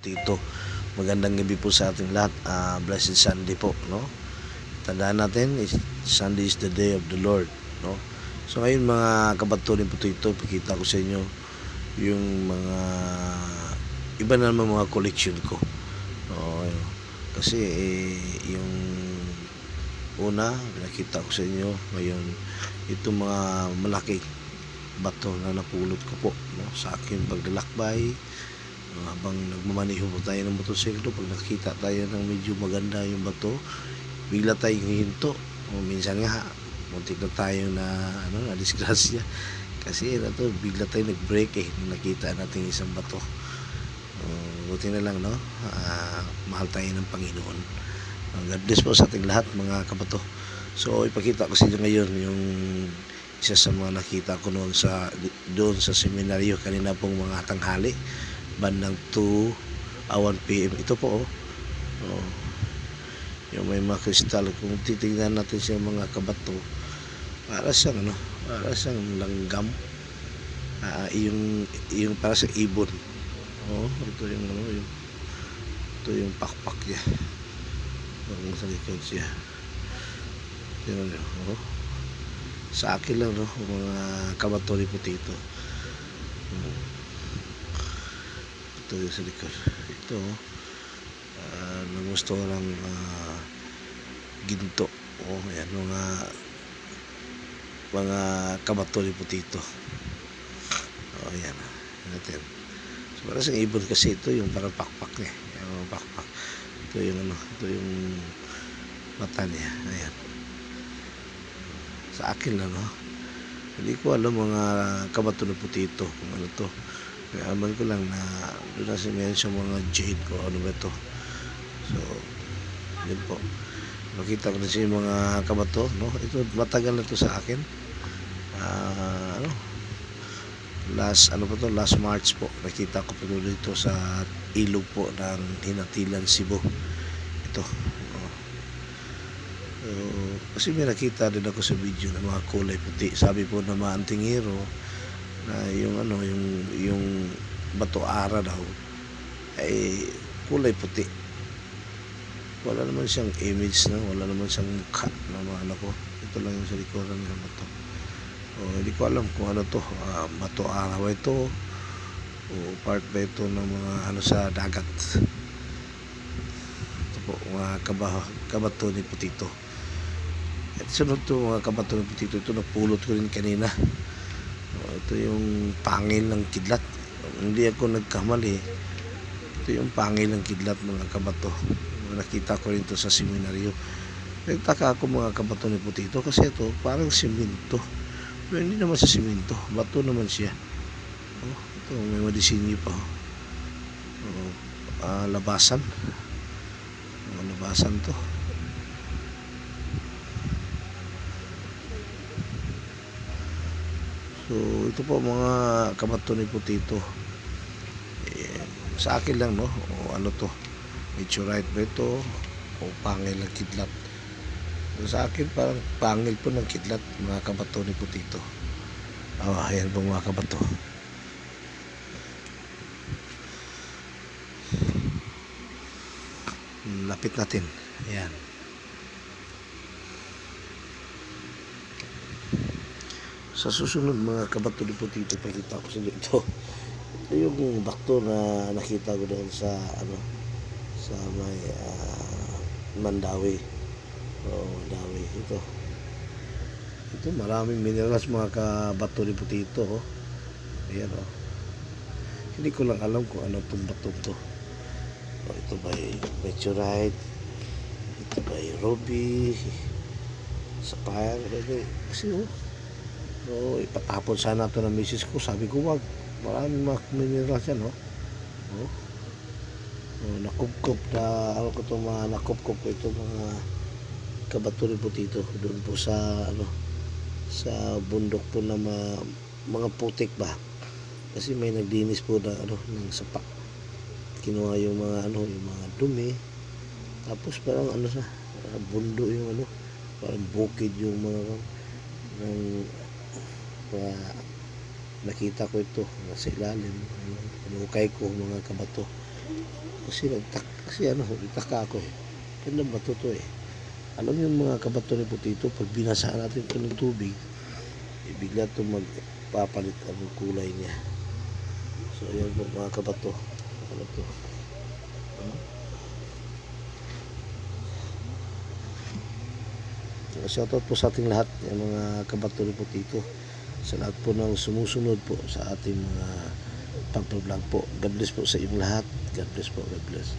Tito. Magandang gabi po sa ating lahat. Blessed Sunday po, no? Tandaan natin, Sunday is the day of the Lord, no? So ngayon mga kabatunin po Tito, pakita ko sa inyo yung mga iba na naman mga collection ko. Kasi yung una, nakita ko sa inyo ngayon, itong mga malaki bato na napulot ko po, no, sa aking paglalakbay. Habang nagmamaneho po tayo ng motosiklo, pag nakita tayo ng medyo maganda yung bato, bigla tayong hihinto. Minsan nga muntik na tayo na disgrasya kasi bigla tayo nag-break nung nakita natin isang bato. Buti na lang, no, mahal tayo ng Panginoon. God bless po sa ating lahat mga kabato. So ipakita ko sa inyo ngayon yung isa sa mga nakita ko doon sa seminaryo kanina pong mga tanghali, bandang 1 PM. Ito po yung may mga kristal. Kung titingnan natin siya mga kabato, para siyang langgam, yung para sa ibon. Ito yung pakpak niya. Kung sa likod siya, sa akin lang, no, mga kabato ni Putito. Ito yung sa likod. Ito nagusto lang ginto. Ayan, mga kabato ni Putito. Ayan natin. So, para sa ibon kasi ito yung parang pakpak niya. Yung pakpak. Ito yung mata niya. Ayan. Sa akin lang, no? Hindi ko alam mga kabato ni Putito kung ano to. Kaya aman ko lang na doon na siya mga jade ko, ano ba ito. So yun po, makita ko na siya yung mga kabato, no? Ito matagal na to sa akin. Last March po nakita ko po dito sa ilog po ng Hinatilan, Cebu. Ito kasi may nakita din ako sa video ng mga kulay puti. Sabi po na mga antingero na yung bato ara daw ay kulay puti. Wala naman siyang image, no? Wala naman siyang mukha na mga ko. Ito lang yung sa likuran ng bato. Hindi ko alam kung ano to, bato ara ba ito o part ba ito ng mga sa dagat. Ito po mga kabato ni Putito. At sunod to mga kabato ni Putito, ito napulot ko rin kanina. Ito yung pangil ng kidlat. Hindi ako nagkamali. Ito yung pangil ng kidlat mga kabato. Nakita ko rin to sa seminaryo. Nagtaka ako mga kabato ni Putito kasi ito parang simento. Pero hindi naman sa simento, bato naman siya. Ito may madisinyo pa. Labasan. Labasan to. So ito po mga kabato ni Putito. Sa akin lang, no, ano to, meteorite ba ito o pangil ng kidlat. So, sa akin parang pangil po ng kidlat mga kabato ni Putito. Ayan po mga kabato. Lapit natin. Ayan. Sa susunod mga kabato ni Putito, pakita ko sa inyo ito. Ito yung bato na nakita ko doon sa sa may Mandawi. Mandawi ito maraming minerals mga kabato ni Putito. Ayan, hindi ko lang alam kung ano itong bato to. Ito ba meteorite, ito ba ruby, sapphire, kasi ipatapon sana ito ng misis ko. Sabi ko wag, maraming mga minerals yan, nakupkup na nakupkup ko ito mga kabato ni Putito doon po sa sa bundok po na mga putik ba, kasi may nagdinis po na ng sapa. Kinuha yung mga yung mga dumi, tapos parang sa bundo yung parang bukid yung mga nakita ko ito nasa ilalim. Hinukay ko mga kabato. Kasi nagtaka ako eh. Ganda ba to eh? Alam niyo mga kabato ni Putito, pag binasa natin ito ng tubig, bigla ito magpapalit ang kulay niya. So, yan po mga kabato. Ano to? Shoutout po sa ating lahat, yung mga kabato ni Putito. Sa lahat po ng sumusunod po sa ating mga pag-vlog po. God bless po sa inyong lahat. God bless po, God bless.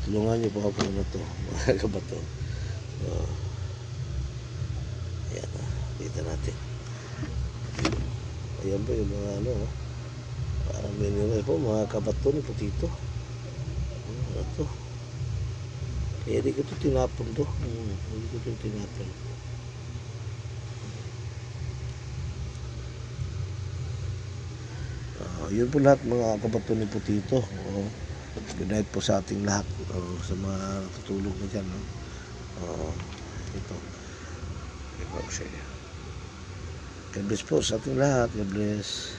Tulungan niyo po ako na to, mga kabato. So, ayan, kita natin. Ayan po yung mga parang mineral po, mga kabato ni Putito. Ano to? Kaya di ko ito tinapon to. Hindi ko ito tinapon. Yun po lahat mga kabato ni Putito. Good night po sa ating lahat. Sa mga natutulog na dyan. Ito. God bless po sa ating lahat. God bless.